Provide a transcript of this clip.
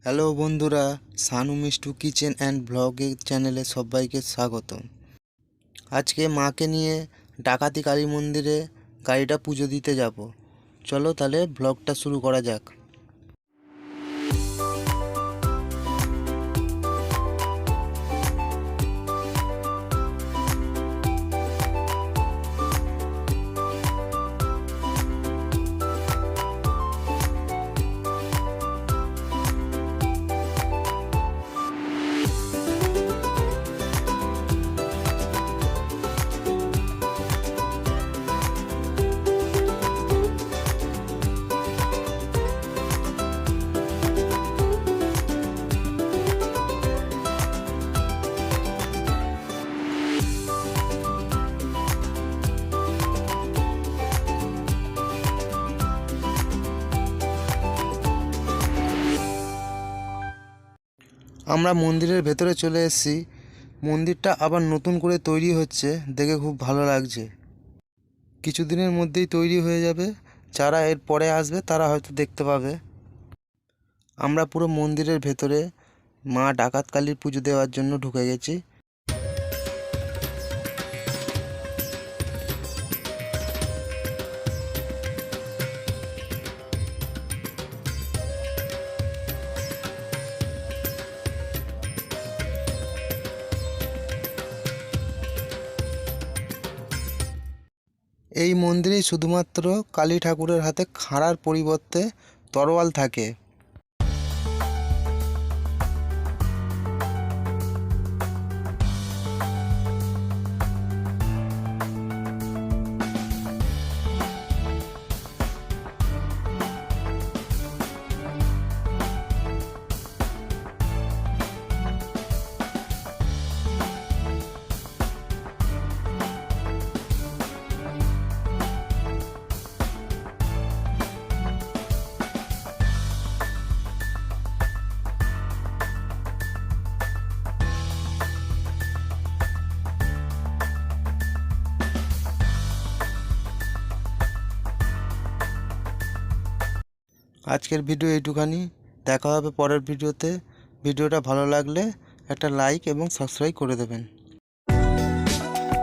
Hello বন্ধুরা, Sanu Mishtu kitchen and ব্লগের চ্যানেলে সবাইকে স্বাগত। আজকে মাকে নিয়ে ডাকাতি কালী মন্দিরে গাড়িটা পুজো দিতে যাব। চলো তাহলে ব্লগটা শুরু করা যাক। আমরা মন্দিরের ভেতরে চলে এসেছি। মন্দিরটা আবার নতুন করে তৈরি হচ্ছে, দেখে খুব ভালো লাগছে। কিছুদিনের মধ্যেই তৈরি হয়ে যাবে, যারা এর পরে আসবে তারা হয়তো দেখতে পাবে। আমরা পুরো মন্দিরের ভেতরে মা ডাকাত কালীর পুজো দেওয়ার জন্য ঢুকে গেছি। এই মন্দিরে শুধুমাত্র কালী ঠাকুরের হাতে খাঁড়ার পরিবর্তে তরোয়াল থাকে। আজকের ভিডিও এইটুখানি, দেখা হবে পরের ভিডিওতে। ভিডিওটা ভালো লাগলে একটা লাইক এবং সাবস্ক্রাইব করে দেবেন।